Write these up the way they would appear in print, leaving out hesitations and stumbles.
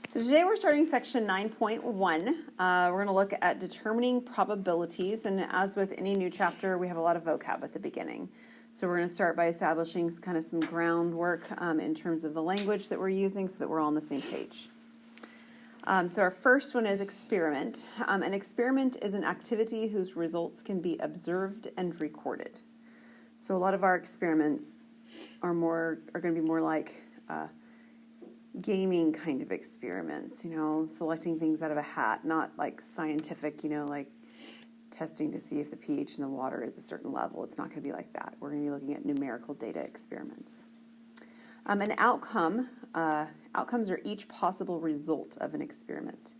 So today we're starting section 9.1. We're going to look at determining probabilities, and as with any new chapter, we have a lot of vocab at the beginning. So we're going to start by establishing kind of some groundwork in terms of the language that we're using so that we're all on the same page. So our first one is experiment. An experiment is an activity whose results can be observed and recorded. So a lot of our experiments are going to be more like gaming kind of experiments, selecting things out of a hat, not like scientific, like testing to see if the pH in the water is a certain level. It's not going to be like that. We're going to be looking at numerical data experiments. An outcome, outcomes are each possible result of an experiment.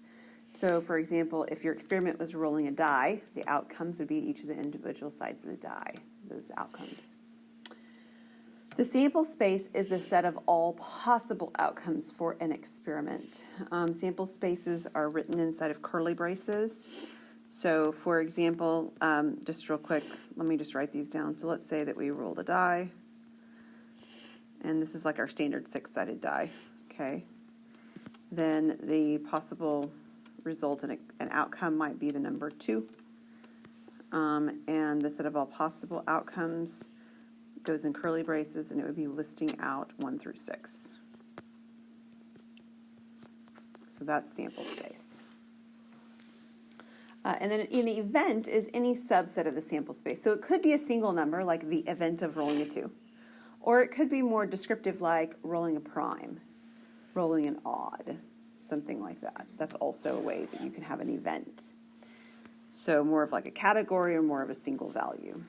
So, for example, if your experiment was rolling a die, the outcomes would be each of the individual sides of the die, those outcomes. The sample space is the set of all possible outcomes for an experiment. Sample spaces are written inside of curly braces. So, for example, just real quick, let me just write these down. So let's say that we rolled a die, and this is like our standard 6-sided die, okay? Then the possible result in an outcome might be the number 2. And the set of all possible outcomes goes in curly braces, and it would be listing out 1 through 6. So that's sample space. And then an event is any subset of the sample space. So it could be a single number, like the event of rolling a 2. Or it could be more descriptive, like rolling a prime, rolling an odd, something like that. That's also a way that you can have an event. So more of like a category or more of a single value.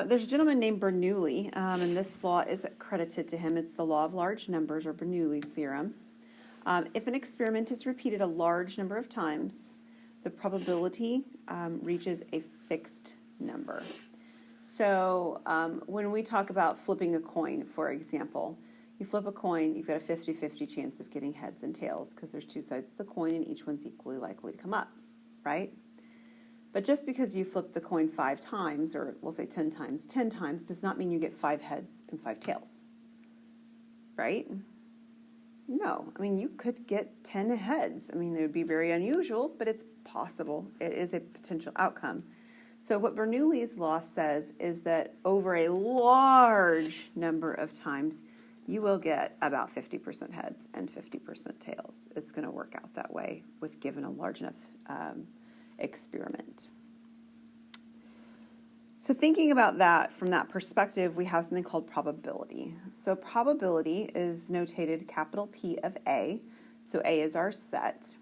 There's a gentleman named Bernoulli, and this law is credited to him. It's the law of large numbers, or Bernoulli's theorem. If an experiment is repeated a large number of times, the probability reaches a fixed number. So when we talk about flipping a coin, for example, you flip a coin, you've got a 50-50 chance of getting heads and tails because there's 2 sides to the coin and each one's equally likely to come up, right? But just because you flip the coin 5 times, or we'll say 10 times does not mean you get 5 heads and 5 tails, right? No, I mean, you could get 10 heads. I mean, it would be very unusual, but it's possible. It is a potential outcome. So what Bernoulli's law says is that over a large number of times, you will get about 50% heads and 50% tails. It's going to work out that way with given a large enough experiment. So thinking about that from that perspective, we have something called probability. So probability is notated capital P of A. So A is our set.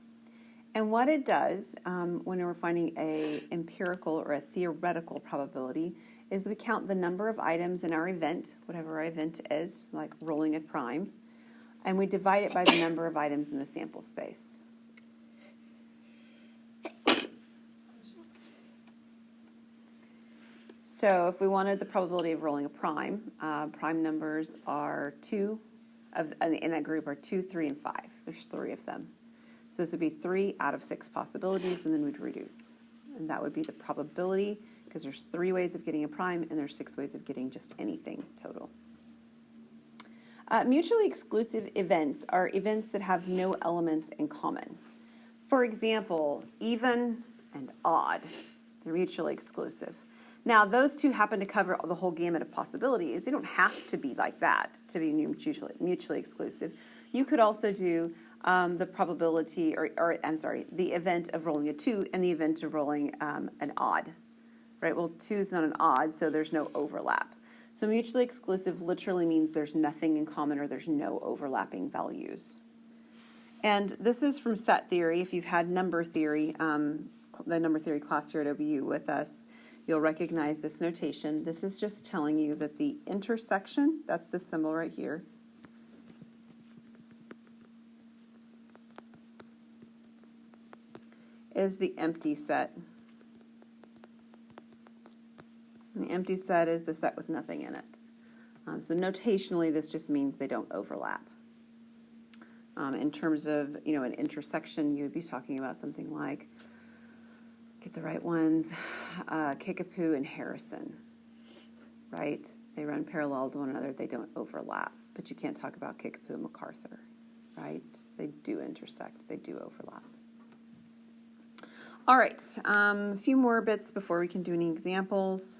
And what it does when we're finding a empirical or a theoretical probability is we count the number of items in our event, whatever our event is, like rolling a prime, and we divide it by the number of items in the sample space. So if we wanted the probability of rolling a prime, prime numbers are 2, in that group are 2, 3, and 5. There's 3 of them. So this would be 3 out of 6 possibilities, and then we'd reduce. And that would be the probability, because there's 3 ways of getting a prime, and there's 6 ways of getting just anything total. Mutually exclusive events are events that have no elements in common. For example, even and odd, they're mutually exclusive. Now, those 2 happen to cover the whole gamut of possibilities. They don't have to be like that to be mutually exclusive. You could also do the probability, the event of rolling a 2 and the event of rolling an odd, right? Well, 2 is not an odd, so there's no overlap. So mutually exclusive literally means there's nothing in common or there's no overlapping values. And this is from set theory. If you've had number theory, the number theory class here at OBU with us, you'll recognize this notation. This is just telling you that the intersection, that's the symbol right here, is the empty set. And the empty set is the set with nothing in it. So notationally, this just means they don't overlap. In terms of, an intersection, you would be talking about something like, get the right ones, Kickapoo and Harrison, right? They run parallel to one another. They don't overlap. but you can't talk about Kickapoo and MacArthur, right? They do intersect, they do overlap. All right, a few more bits before we can do any examples.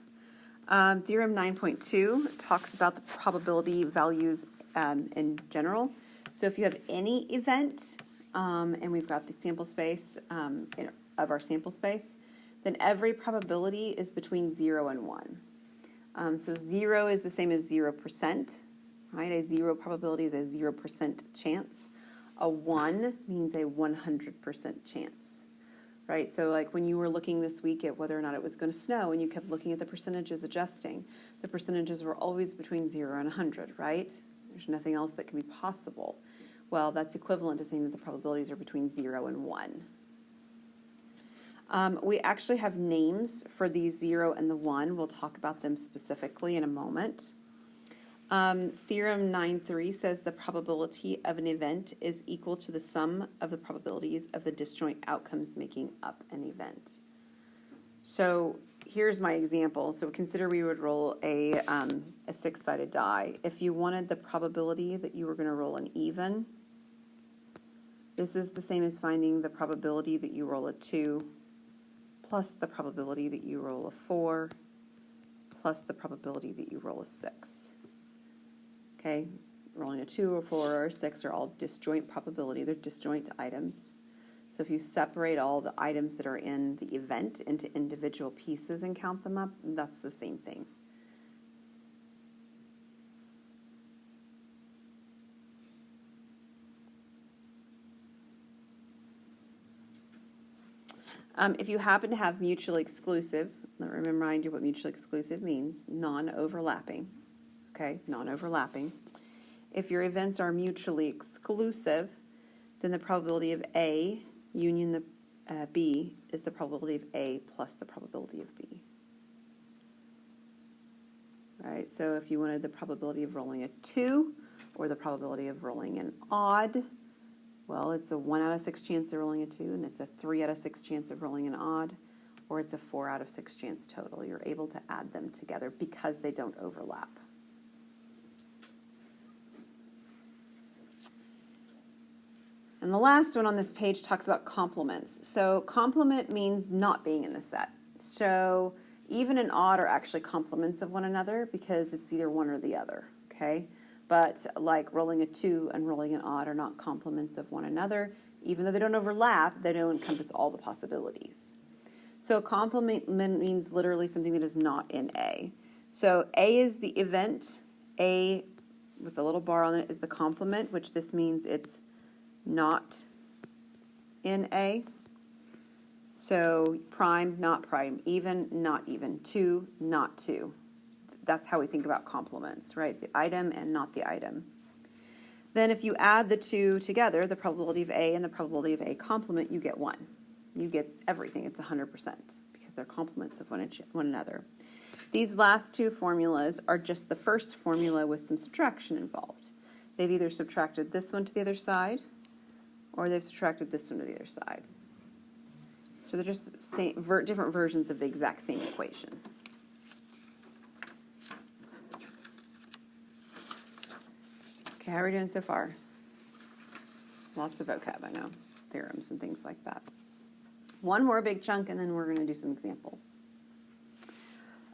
Theorem 9.2 talks about the probability values in general. So if you have any event, and we've got the sample space of our sample space, then every probability is between 0 and 1. So 0 is the same as 0%, right? A 0 probability is a 0% chance. A 1 means a 100% chance, right? So like when you were looking this week at whether or not it was going to snow and you kept looking at the percentages adjusting, the percentages were always between 0 and 100, right? There's nothing else that can be possible. Well, that's equivalent to saying that the probabilities are between 0 and 1. We actually have names for the 0 and the 1. We'll talk about them specifically in a moment. Theorem 9.3 says the probability of an event is equal to the sum of the probabilities of the disjoint outcomes making up an event. So here's my example. So consider we would roll a six-sided die. If you wanted the probability that you were going to roll an even, this is the same as finding the probability that you roll a 2 plus the probability that you roll a 4 plus the probability that you roll a 6. Okay, rolling a 2 or 4 or a 6 are all disjoint probability. They're disjoint items. So if you separate all the items that are in the event into individual pieces and count them up, that's the same thing. If you happen to have mutually exclusive, let me remind you what mutually exclusive means, non-overlapping, okay, non-overlapping. If your events are mutually exclusive, then the probability of A union the B is the probability of A plus the probability of B. Right, so if you wanted the probability of rolling a 2 or the probability of rolling an odd, well, it's a 1 out of 6 chance of rolling a 2, and it's a 3 out of 6 chance of rolling an odd, or it's a 4 out of 6 chance total. You're able to add them together because they don't overlap. And the last one on this page talks about complements. So complement means not being in the set. So even and odd are actually complements of one another because it's either one or the other, okay? But like rolling a 2 and rolling an odd are not complements of one another. Even though they don't overlap, they don't encompass all the possibilities. So a complement means literally something that is not in A. So A is the event. A with a little bar on it is the complement, which this means it's not in A. So prime, not prime, even, not even, 2, not 2. That's how we think about complements, right? The item and not the item. Then if you add the two together, the probability of A and the probability of A complement, you get 1. You get everything. It's 100% because they're complements of one another. These last two formulas are just the first formula with some subtraction involved. They've either subtracted this one to the other side or they've subtracted this one to the other side. So they're just different versions of the exact same equation. Okay, how are we doing so far? Lots of vocab, I know. Theorems and things like that. One more big chunk, and then we're going to do some examples.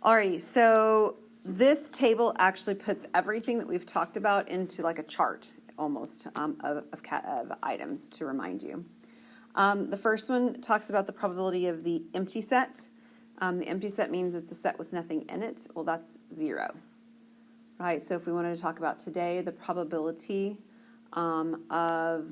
Alrighty, so this table actually puts everything that we've talked about into like a chart, almost, of items to remind you. The first one talks about the probability of the empty set. The empty set means it's a set with nothing in it. Well, that's 0. Right, so if we wanted to talk about today, the probability I want to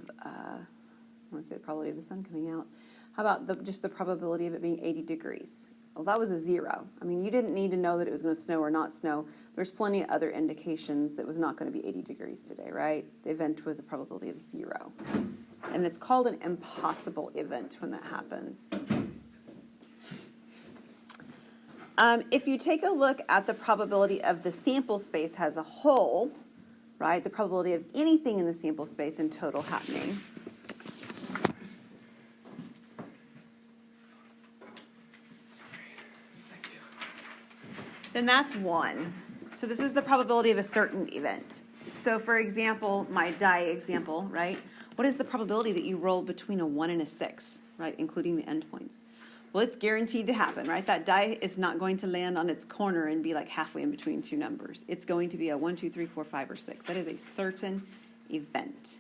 say the probability of the sun coming out. How about just the probability of it being 80 degrees? Well, that was a 0. I mean, you didn't need to know that it was going to snow or not snow. There's plenty of other indications that it was not going to be 80 degrees today, right? The event was a probability of 0. And it's called an impossible event when that happens. If you take a look at the probability of the sample space as a whole, right, the probability of anything in the sample space in total happening, then that's 1. So this is the probability of a certain event. So for example, my die example, right? What is the probability that you roll between a 1 and a 6, right, including the endpoints? Well, it's guaranteed to happen, right? That die is not going to land on its corner and be like halfway in between two numbers. It's going to be a 1, 2, 3, 4, 5, or 6. That is a certain event.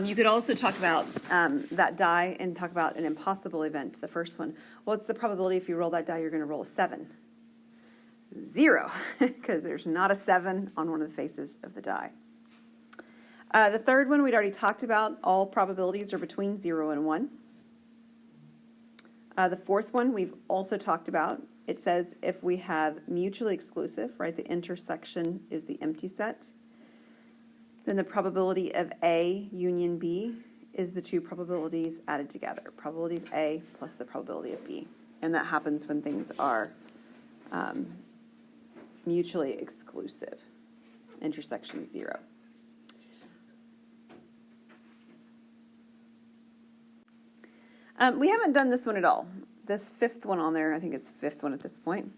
You could also talk about that die and talk about an impossible event, the first one. What's the probability if you roll that die, you're going to roll a 7? 0, because there's not a 7 on one of the faces of the die. The third one we'd already talked about. All probabilities are between 0 and 1. The fourth one we've also talked about. It says if we have mutually exclusive, right, the intersection is the empty set, then the probability of A union B is the two probabilities added together. Probability of A plus the probability of B. And that happens when things are mutually exclusive. Intersection 0. We haven't done this one at all. This fifth one on there, I think it's fifth one at this point.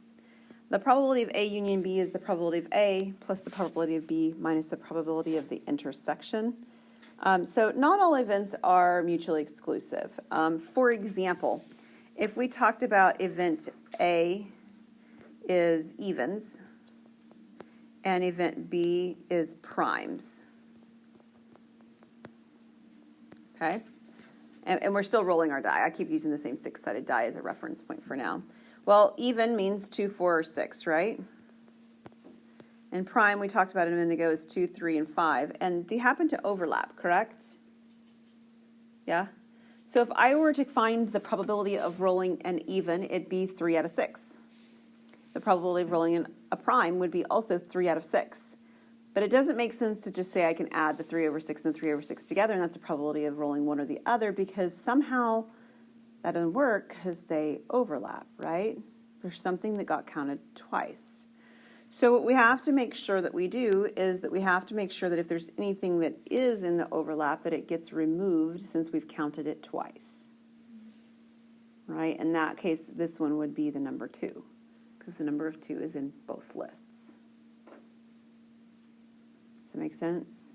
The probability of A union B is the probability of A plus the probability of B minus the probability of the intersection. So not all events are mutually exclusive. For example, if we talked about event A is evens and event B is primes, okay? And we're still rolling our die. I keep using the same 6-sided die as a reference point for now. Well, even means 2, 4, or 6, right? And prime, we talked about it a minute ago, is 2, 3, and 5. And they happen to overlap, correct? Yeah? So if I were to find the probability of rolling an even, it'd be 3 out of 6. The probability of rolling a prime would be also 3 out of 6. But it doesn't make sense to just say I can add the 3 over 6 and the 3 over 6 together, and that's a probability of rolling one or the other, because somehow that doesn't work because they overlap, right? There's something that got counted twice. So what we have to make sure that we do is that we have to make sure that if there's anything that is in the overlap, that it gets removed since we've counted it twice, right? In that case, this one would be the number 2, because the number of 2 is in both lists. Does that make sense?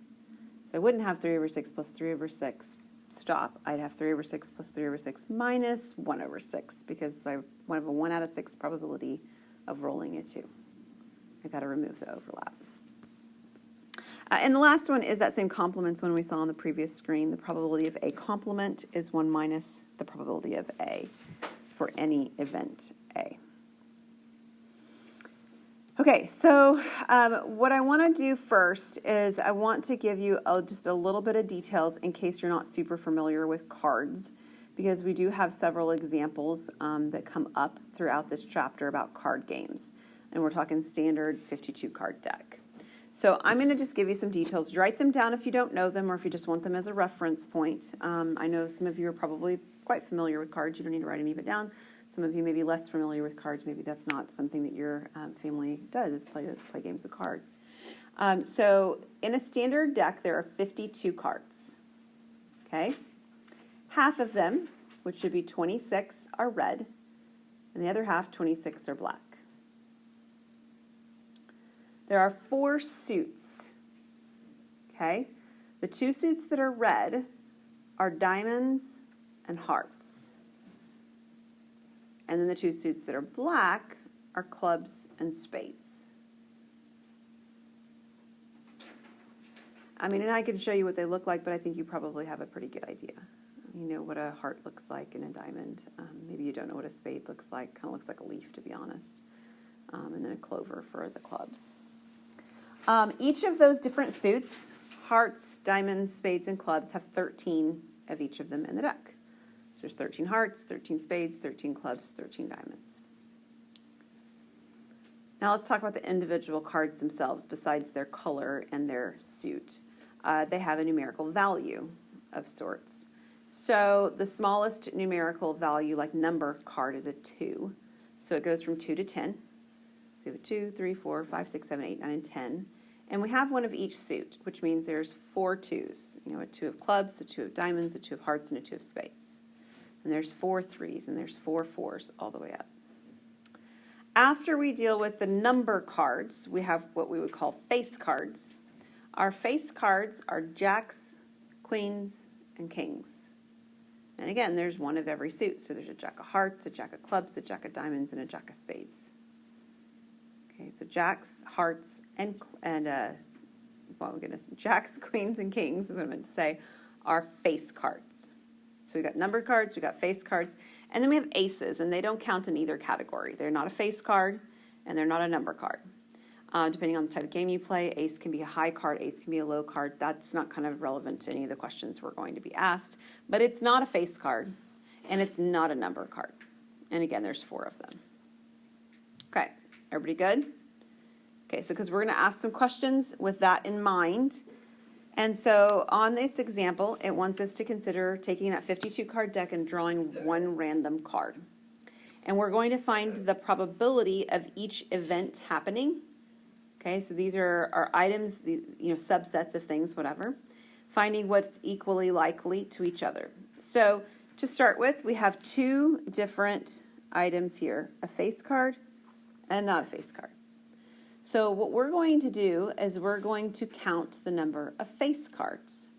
So I wouldn't have 3 over 6 plus 3 over 6. Stop. I'd have 3 over 6 plus 3 over 6 minus 1 over 6, because I have a 1 out of 6 probability of rolling a 2. I got to remove the overlap. And the last one is that same complements one we saw on the previous screen. The probability of A complement is 1 minus the probability of A for any event A. Okay, so what I want to do first is I want to give you just a little bit of details in case you're not super familiar with cards, because we do have several examples that come up throughout this chapter about card games, and we're talking standard 52 card deck. So I'm going to just give you some details. Write them down if you don't know them or if you just want them as a reference point. I know some of you are probably quite familiar with cards. You don't need to write any of it down. Some of you may be less familiar with cards. Maybe that's not something that your family does, is play games of cards. So in a standard deck, there are 52 cards. Okay? Half of them, which should be 26, are red, and the other half, 26, are black. There are 4 suits. Okay? The 2 suits that are red are diamonds and hearts. And then the 2 suits that are black are clubs and spades. I mean, and I can show you what they look like, but I think you probably have a pretty good idea. You know what a heart looks like in a diamond. Maybe you don't know what a spade looks like. Kind of looks like a leaf, to be honest. And then a clover for the clubs. Each of those different suits, hearts, diamonds, spades, and clubs, have 13 of each of them in the deck. There's 13 hearts, 13 spades, 13 clubs, 13 diamonds. Now let's talk about the individual cards themselves besides their color and their suit. They have a numerical value of sorts. So the smallest numerical value, like number card, is a 2. So it goes from 2 to 10. So we have a 2, 3, 4, 5, 6, 7, 8, 9, and 10. And we have one of each suit, which means there's 4 2s. You know, a 2 of clubs, a 2 of diamonds, a 2 of hearts, and a 2 of spades. And there's 4 3s, and there's 4 4s all the way up. After we deal with the number cards, we have what we would call face cards. Our face cards are jacks, queens, and kings. And again, there's one of every suit. So there's a jack of hearts, a jack of clubs, a jack of diamonds, and a jack of spades. Okay, so jacks, hearts, and oh my goodness, jacks, queens, and kings is what I meant to say, are face cards. So we've got numbered cards, we've got face cards, and then we have aces, and they don't count in either category. They're not a face card, and they're not a number card. Depending on the type of game you play, ace can be a high card, ace can be a low card. That's not kind of relevant to any of the questions we're going to be asked, but it's not a face card, and it's not a number card. And again, there's 4 of them. Okay, everybody good? Okay, so because we're going to ask some questions with that in mind. And so on this example, it wants us to consider taking that 52-card deck and drawing one random card. And we're going to find the probability of each event happening. Okay, so these are our items, subsets of things, whatever. Finding what's equally likely to each other. So to start with, we have 2 different items here, a face card and not a face card. So what we're going to do is we're going to count the number of face cards.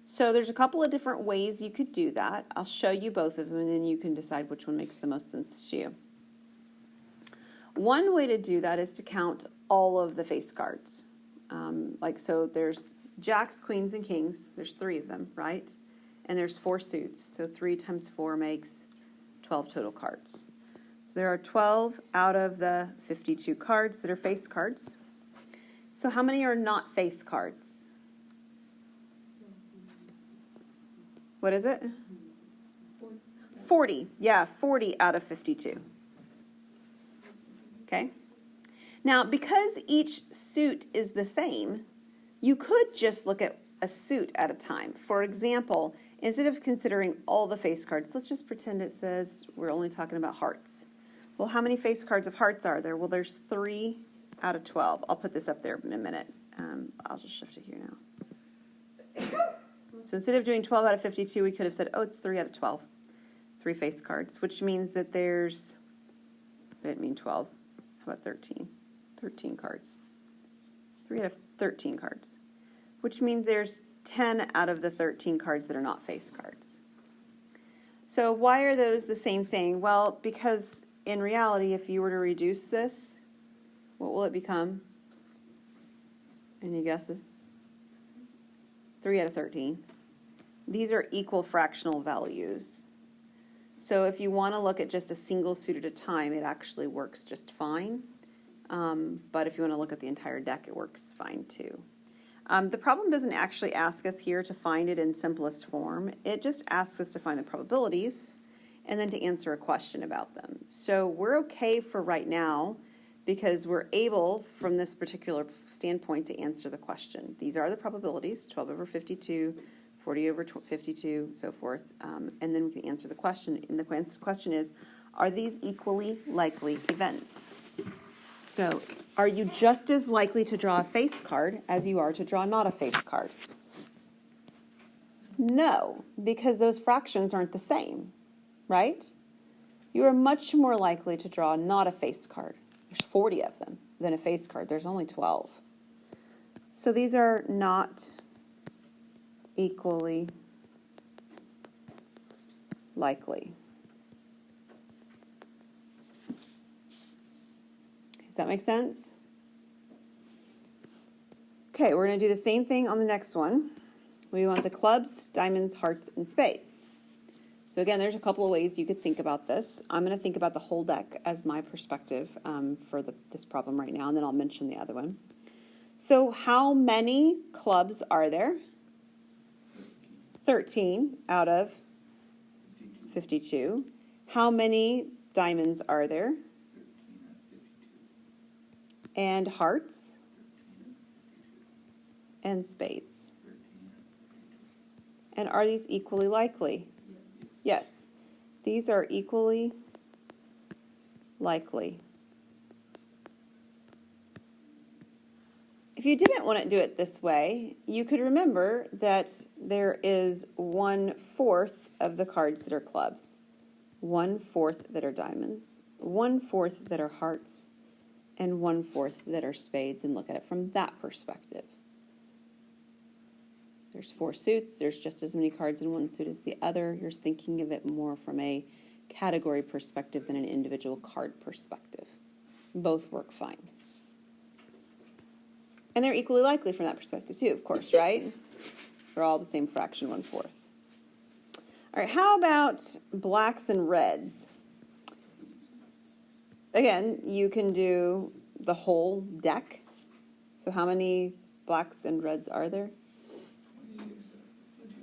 So there's a couple of different ways you could do that. I'll show you both of them, and then you can decide which one makes the most sense to you. One way to do that is to count all of the face cards. So there's jacks, queens, and kings. There's 3 of them, right? And there's 4 suits. So 3 times 4 makes 12 total cards. There are 12 out of the 52 cards that are face cards. So how many are not face cards? What is it? 40. Yeah, 40 out of 52. Okay. Now, because each suit is the same, you could just look at a suit at a time. For example, instead of considering all the face cards, let's just pretend it says we're only talking about hearts. Well, how many face cards of hearts are there? Well, there's 3 out of 12. I'll put this up there in a minute. I'll just shift it here now. So instead of doing 12 out of 52, we could have said, it's 3 out of 12. 3 face cards, which means that there's, I didn't mean 12. How about 13? 13 cards. 3 out of 13 cards, which means there's 10 out of the 13 cards that are not face cards. So why are those the same thing? Well, because in reality, if you were to reduce this, what will it become? Any guesses? 3 out of 13. These are equal fractional values. So if you want to look at just a single suit at a time, it actually works just fine. But if you want to look at the entire deck, it works fine too. The problem doesn't actually ask us here to find it in simplest form. It just asks us to find the probabilities and then to answer a question about them. So we're okay for right now because we're able, from this particular standpoint, to answer the question. These are the probabilities, 12 over 52, 40 over 52, so forth. And then we can answer the question. And the question is, are these equally likely events? So are you just as likely to draw a face card as you are to draw not a face card? No, because those fractions aren't the same. Right? You are much more likely to draw not a face card. There's 40 of them than a face card. There's only 12. So these are not equally likely. Does that make sense? Okay, we're going to do the same thing on the next one. We want the clubs, diamonds, hearts, and spades. So again, there's a couple of ways you could think about this. I'm going to think about the whole deck as my perspective for this problem right now, and then I'll mention the other one. So how many clubs are there? 13 out of 52. How many diamonds are there? And hearts? And spades. And are these equally likely? Yes, these are equally likely. If you didn't want to do it this way, you could remember that there is 1/4 of the cards that are clubs, 1/4 that are diamonds, 1/4 that are hearts, and 1/4 that are spades, and look at it from that perspective. There's 4 suits. There's just as many cards in one suit as the other. You're thinking of it more from a category perspective than an individual card perspective. Both work fine. And they're equally likely from that perspective too, of course, right? They're all the same fraction, 1/4. All right, how about blacks and reds? Again, you can do the whole deck. So how many blacks and reds are there?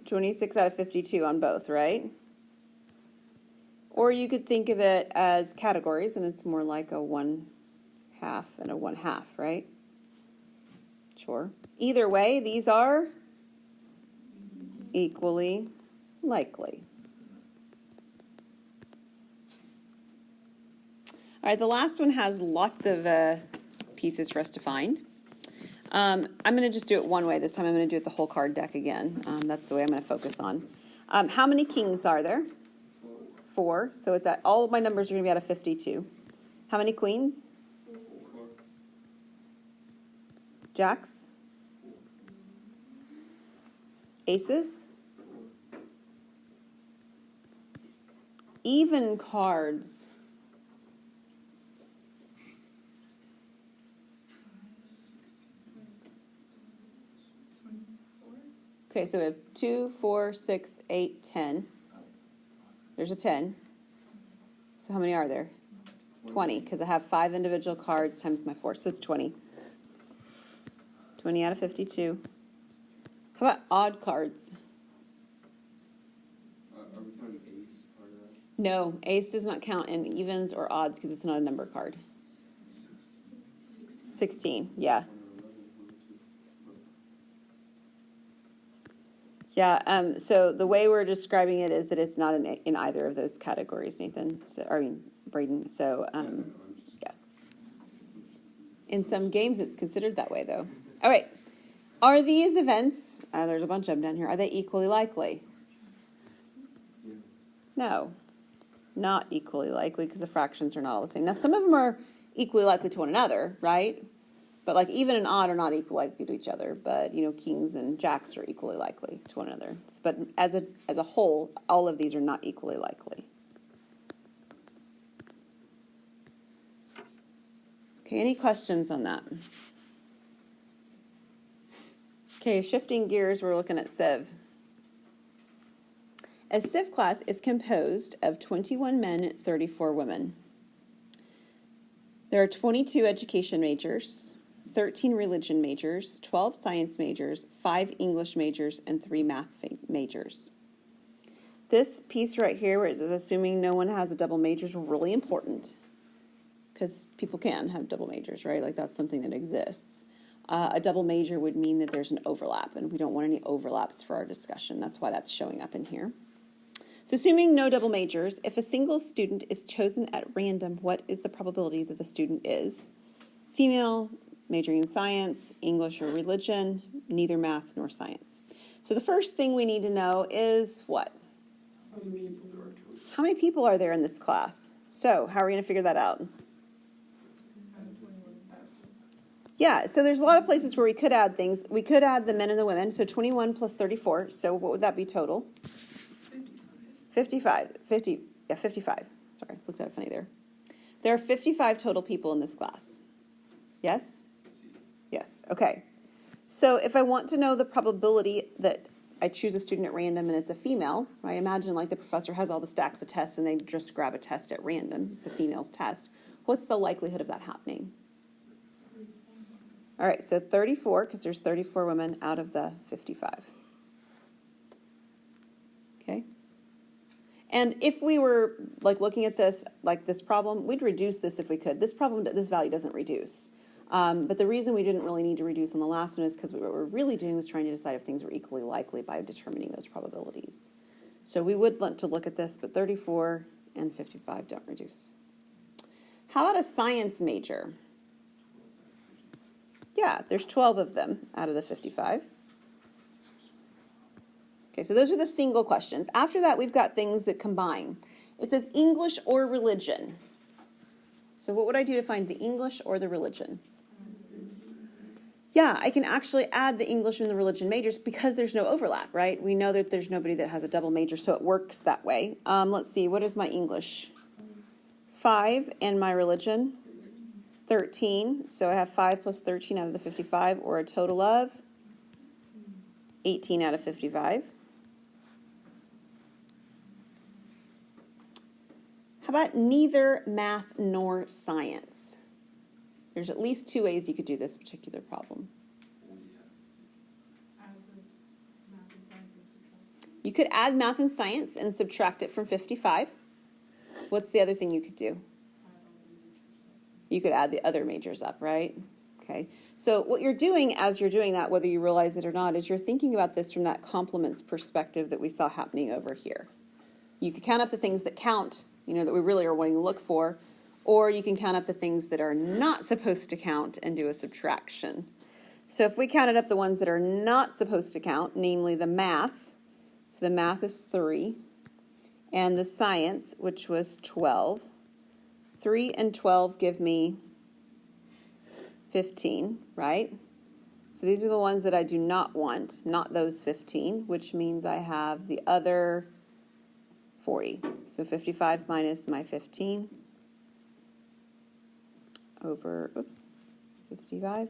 26 out of 52 on both, right? Or you could think of it as categories, and it's more like a 1/2 and a 1/2, right? Sure. Either way, these are equally likely. All right, the last one has lots of pieces for us to find. I'm going to just do it one way this time. I'm going to do it the whole card deck again. That's the way I'm going to focus on. How many kings are there? 4. So it's all of my numbers are going to be out of 52. How many queens? 4. Jacks? Aces? Even cards. Okay, so we have 2, 4, 6, 8, 10. There's a 10. So how many are there? 20, because I have 5 individual cards times my 4, so it's 20. 20 out of 52. How about odd cards? Are we counting ace part of that? No, ace does not count in evens or odds because it's not a number card. 16, yeah. Yeah, so the way we're describing it is that it's not in either of those categories, Nathan. So, Braden. So, yeah. In some games, it's considered that way, though. All right. Are these events, there's a bunch of them down here, are they equally likely? Yeah. No, not equally likely because the fractions are not all the same. Now, some of them are equally likely to one another, right? But like even and odd are not equally likely to each other. But, kings and jacks are equally likely to one another. But as a whole, all of these are not equally likely. Okay, any questions on that? Okay, shifting gears, we're looking at Civ. A Civ class is composed of 21 men, 34 women. There are 22 education majors, 13 religion majors, 12 science majors, 5 English majors, and 3 math majors. This piece right here, where it says assuming no one has a double major, is really important because people can have double majors, right? Like that's something that exists. A double major would mean that there's an overlap, and we don't want any overlaps for our discussion. That's why that's showing up in here. So assuming no double majors, if a single student is chosen at random, what is the probability that the student is female, majoring in science, English or religion, neither math nor science? So the first thing we need to know is what? How many people are there in this class? So how are we going to figure that out? Yeah, so there's a lot of places where we could add things. We could add the men and the women, so 21 plus 34. So what would that be total? 55. 55. Sorry, looked at it funny there. There are 55 total people in this class. Yes? Yes, okay. So if I want to know the probability that I choose a student at random and it's a female, right? Imagine like the professor has all the stacks of tests and they just grab a test at random. It's a female's test. What's the likelihood of that happening? All right, so 34, because there's 34 women out of the 55. Okay? And if we were like looking at this, like this problem, we'd reduce this if we could. This value doesn't reduce. But the reason we didn't really need to reduce on the last one is because what we're really doing was trying to decide if things were equally likely by determining those probabilities. So we would want to look at this, but 34 and 55 don't reduce. How about a science major? Yeah, there's 12 of them out of the 55. Okay, so those are the single questions. After that, we've got things that combine. It says English or religion. So what would I do to find the English or the religion? Yeah, I can actually add the English and the religion majors because there's no overlap, right? We know that there's nobody that has a double major, so it works that way. Let's see, what is my English? 5, and my religion? 13. So I have 5 plus 13 out of the 55, or a total of 18 out of 55. How about neither math nor science? There's at least 2 ways you could do this particular problem. You could add math and science and subtract it from 55. What's the other thing you could do? You could add the other majors up, right? Okay. So what you're doing as you're doing that, whether you realize it or not, is you're thinking about this from that complements perspective that we saw happening over here. You could count up the things that count, that we really are wanting to look for, or you can count up the things that are not supposed to count and do a subtraction. So if we counted up the ones that are not supposed to count, namely the math, so the math is 3, and the science, which was 12, 3 and 12 give me 15, right? So these are the ones that I do not want, not those 15, which means I have the other 40. So 55 minus my 15 over, 55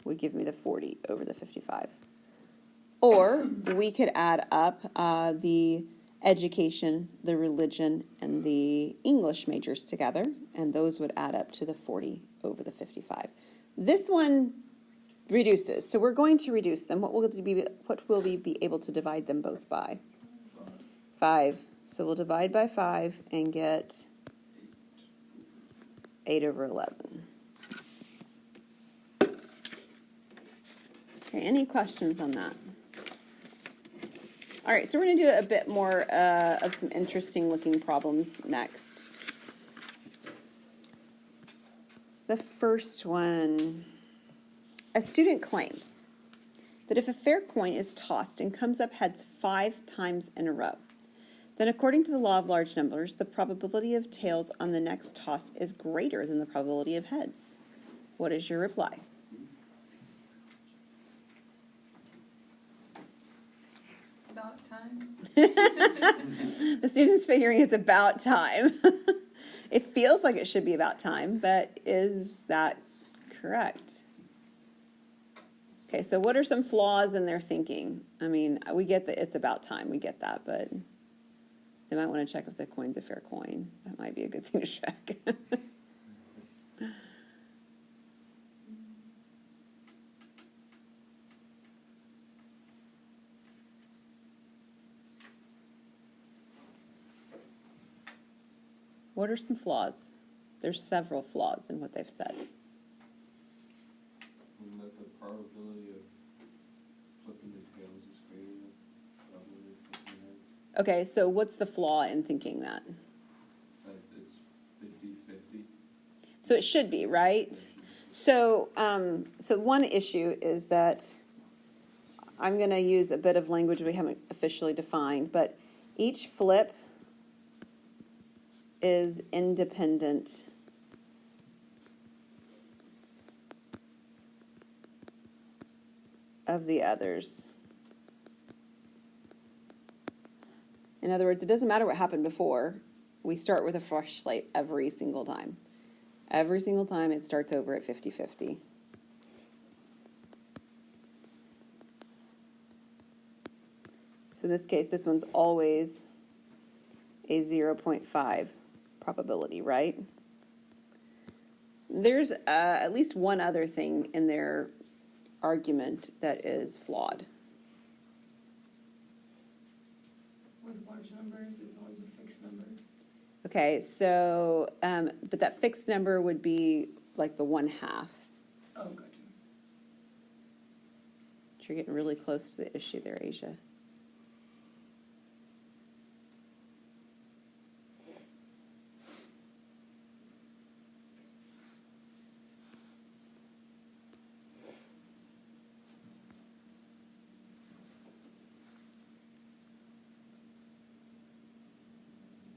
would give me the 40 over the 55. Or we could add up the education, the religion, and the English majors together, and those would add up to the 40 over the 55. This one reduces, so we're going to reduce them. What will we be able to divide them both by? 5. So we'll divide by 5 and get 8 over 11. Okay, any questions on that? All right, so we're going to do a bit more of some interesting looking problems next. The first one, a student claims that if a fair coin is tossed and comes up heads 5 times in a row, then according to the law of large numbers, the probability of tails on the next toss is greater than the probability of heads. What is your reply? About time. The student's figuring it's about time. It feels like it should be about time, but is that correct? Okay, so what are some flaws in their thinking? I mean, we get that it's about time, we get that, but they might want to check if the coin's a fair coin. That might be a good thing to check. What are some flaws? There's several flaws in what they've said. That the probability of flipping the tails is greater than probability of flipping heads. Okay, so what's the flaw in thinking that? That it's 50-50. So it should be, right? So, so one issue is that I'm going to use a bit of language we haven't officially defined, but each flip is independent of the others. In other words, it doesn't matter what happened before. We start with a fresh slate every single time. Every single time it starts over at 50-50. So in this case, this one's always a 0.5 probability, right? There's at least one other thing in their argument that is flawed. With large numbers, it's always a fixed number. Okay, so, but that fixed number would be like the 1/2. Oh, gotcha. You're getting really close to the issue there, Asia.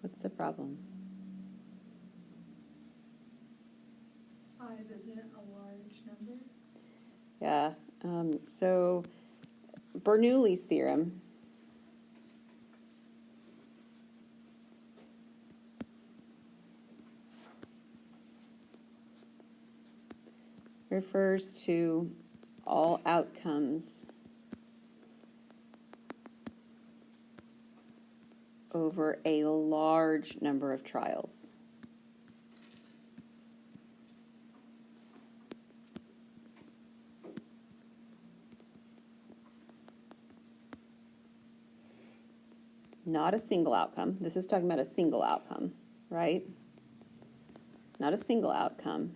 What's the problem? 5 isn't a large number. Yeah. So Bernoulli's theorem refers to all outcomes over a large number of trials. Not a single outcome. This is talking about a single outcome, right? Not a single outcome.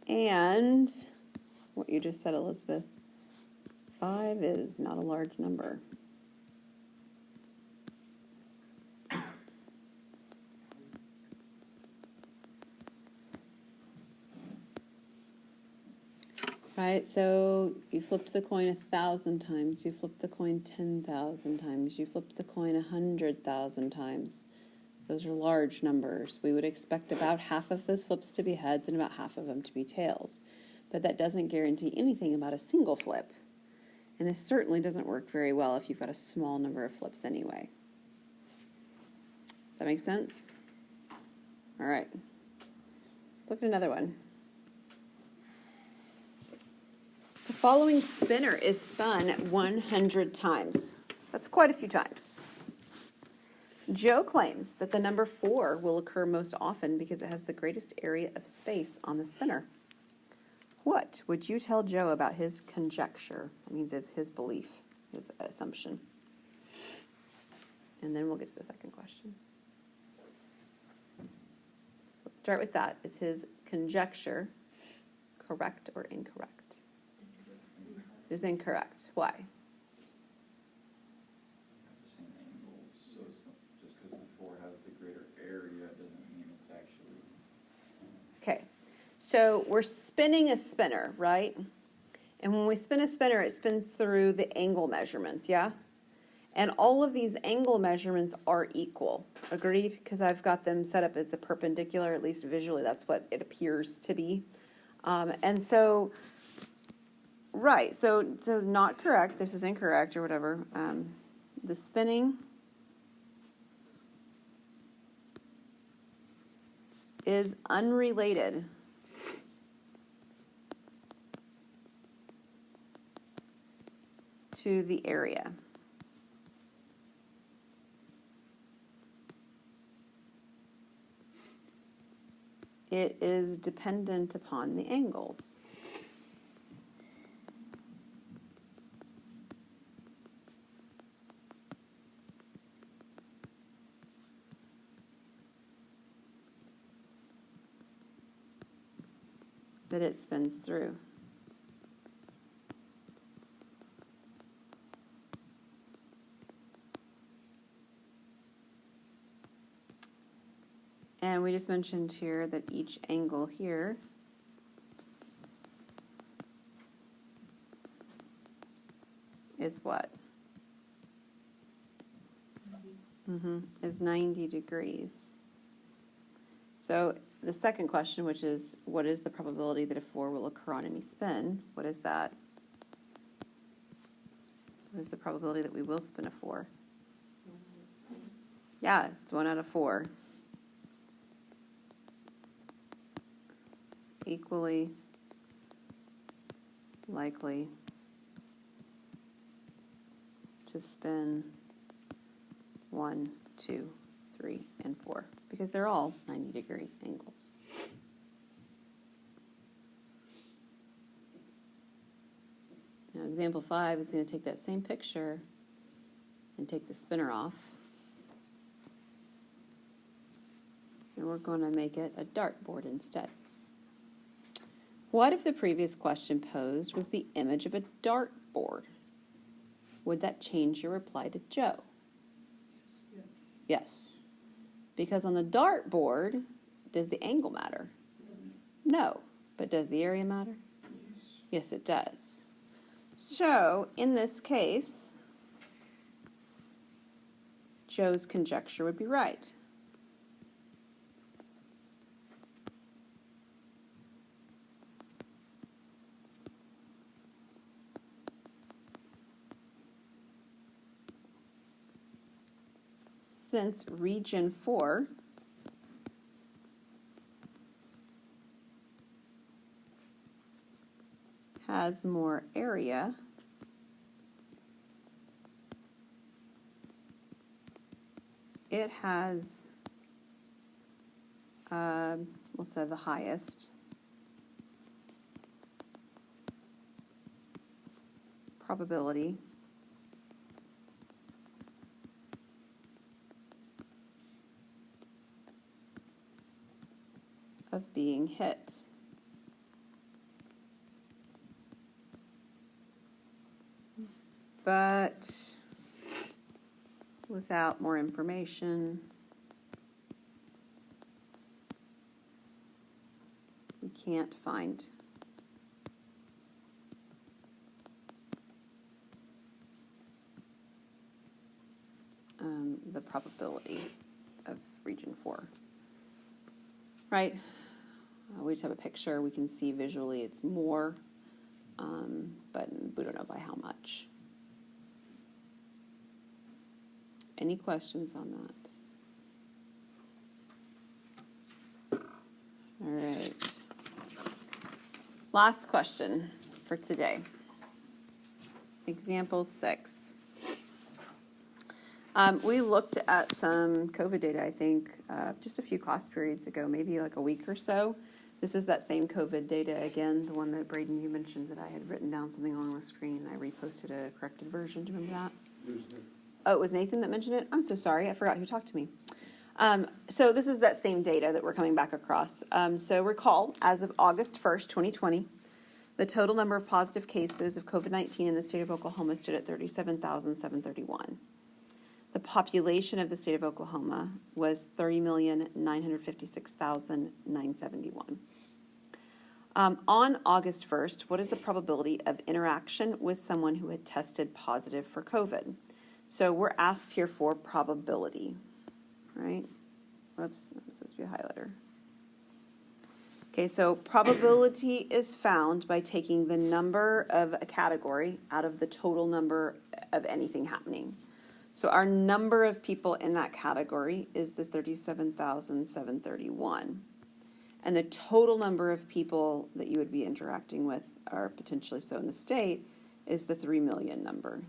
And what you just said, Elizabeth, 5 is not a large number. Right, so you flipped the coin 1,000 times, you flipped the coin 10,000 times, you flipped the coin 100,000 times. Those are large numbers. We would expect about half of those flips to be heads and about half of them to be tails. But that doesn't guarantee anything about a single flip. And this certainly doesn't work very well if you've got a small number of flips anyway. Does that make sense? All right. Let's look at another one. The following spinner is spun 100 times. That's quite a few times. Joe claims that the number 4 will occur most often because it has the greatest area of space on the spinner. What would you tell Joe about his conjecture? That means it's his belief, his assumption. And then we'll get to the second question. So let's start with that. Is his conjecture correct or incorrect? It is incorrect. Why? Have the same angles, so it's not, just because the 4 has the greater area doesn't mean it's actually. Okay, so we're spinning a spinner, right? And when we spin a spinner, it spins through the angle measurements, yeah? And all of these angle measurements are equal. Agreed? Because I've got them set up as a perpendicular, at least visually, that's what it appears to be. And so, right, so not correct, this is incorrect or whatever. The spinning is unrelated to the area. It is dependent upon the angles. That it spins through. And we just mentioned here that each angle here is what? Is 90 degrees. So the second question, which is, what is the probability that a 4 will occur on any spin? What is that? What is the probability that we will spin a 4? Yeah, it's 1 out of 4. Equally likely to spin 1, 2, 3, and 4, because they're all 90-degree angles. Now, example 5 is going to take that same picture and take the spinner off. And we're going to make it a dartboard instead. What if the previous question posed was the image of a dartboard? Would that change your reply to Joe? Yes. Yes. Because on the dartboard, does the angle matter? No. But does the area matter? Yes, it does. So, in this case, Joe's conjecture would be right. since region 4 has more area, it has, we'll say the highest probability of being hit. But without more information, we can't find the probability of region 4. Right? We just have a picture. We can see visually it's more, but we don't know by how much. Any questions on that? All right. Last question for today. Example 6. We looked at some COVID data, I think, just a few class periods ago, maybe like a week or so. This is that same COVID data again, the one that Braden, you mentioned that I had written down something on the screen. I reposted a corrected version. Do you remember that? Oh, it was Nathan that mentioned it? I'm so sorry. I forgot who talked to me. So this is that same data that we're coming back across. So recall, as of August 1st, 2020, the total number of positive cases of COVID-19 in the state of Oklahoma stood at 37,731. The population of the state of Oklahoma was 30,956,971. On August 1st, what is the probability of interaction with someone who had tested positive for COVID? So we're asked here for probability, right? Whoops, this is supposed to be a highlighter. Okay, so probability is found by taking the number of a category out of the total number of anything happening. So our number of people in that category is the 37,731. And the total number of people that you would be interacting with, or potentially so in the state, is the 3 million number.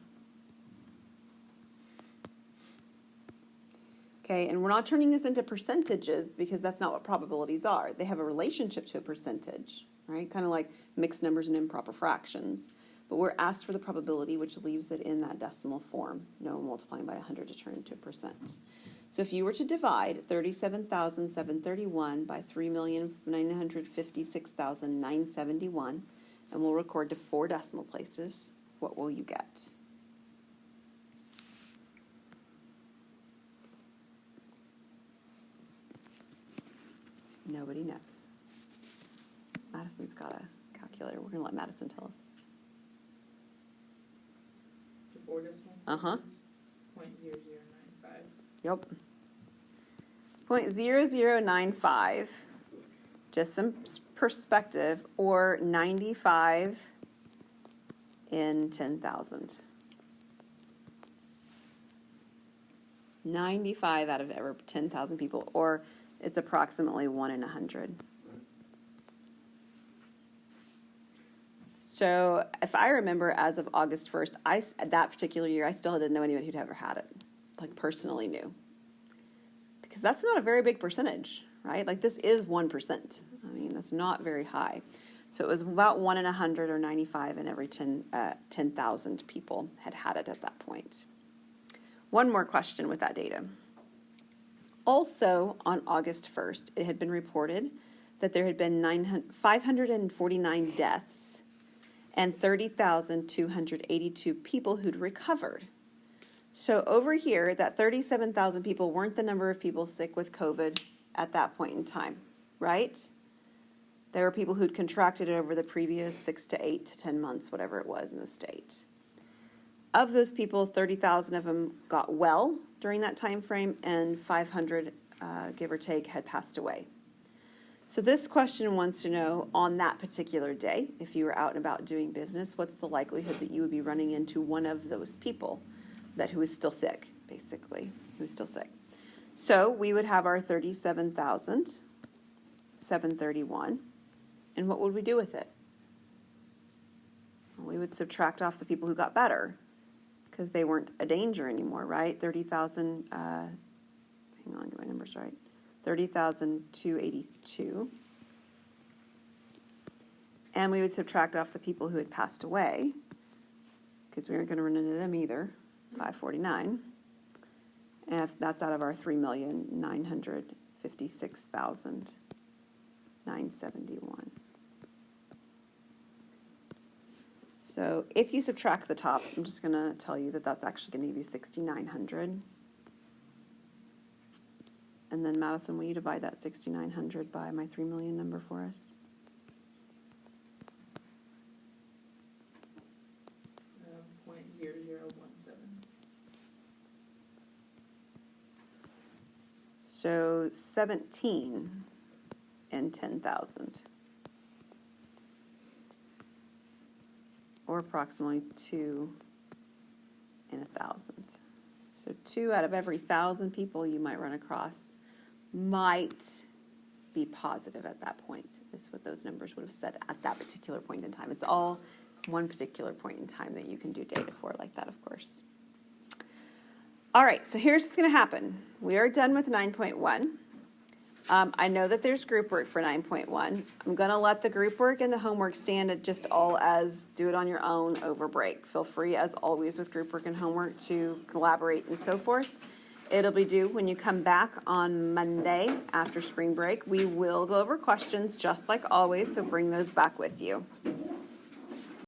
Okay, and we're not turning this into percentages because that's not what probabilities are. They have a relationship to a percentage, right? Kind of like mixed numbers and improper fractions. But we're asked for the probability, which leaves it in that decimal form, multiplying by 100 to turn into a percent. So if you were to divide 37,731 by 3,956,971, and we'll record to 4 decimal places, what will you get? Nobody knows. Madison's got a calculator. We're going to let Madison tell us. To 4 decimal Uh-huh. places, 0.0095. Yep. 0.0095, just some perspective, or 95 in 10,000. 95 out of every 10,000 people, or it's approximately 1 in 100. So if I remember, as of August 1st, that particular year, I still didn't know anyone who'd ever had it, like personally knew. Because that's not a very big percentage, right? Like this is 1%. I mean, that's not very high. So it was about 1 in 100 or 95 in every 10,000 people had it at that point. One more question with that data. Also, on August 1st, it had been reported that there had been 549 deaths and 30,282 people who'd recovered. So over here, that 37,000 people weren't the number of people sick with COVID at that point in time, right? There were people who'd contracted it over the previous 6 to 8 to 10 months, whatever it was in the state. Of those people, 30,000 of them got well during that time frame, and 500, give or take, had passed away. So this question wants to know, on that particular day, if you were out and about doing business, what's the likelihood that you would be running into one of those people who is still sick, basically, who is still sick? So we would have our 37,731. And what would we do with it? Well, we would subtract off the people who got better because they weren't a danger anymore, right? 30,000, hang on, get my numbers right. 30,282. And we would subtract off the people who had passed away because we weren't going to run into them either, 549. And that's out of our 3,956,971. So if you subtract the top, I'm just going to tell you that that's actually going to give you 6,900. And then Madison, will you divide that 6,900 by my 3 million number for us? .0017. So 17 and 10,000. Or approximately 2 in 1,000. So 2 out of every 1,000 people you might run across might be positive at that point, is what those numbers would have said at that particular point in time. It's all one particular point in time that you can do data for like that, of course. All right, so here's what's going to happen. We are done with 9.1. I know that there's group work for 9.1. I'm going to let the group work and the homework stand at just all as do it on your own over break. Feel free, as always, with group work and homework to collaborate and so forth. It'll be due when you come back on Monday after spring break. We will go over questions just like always, so bring those back with you.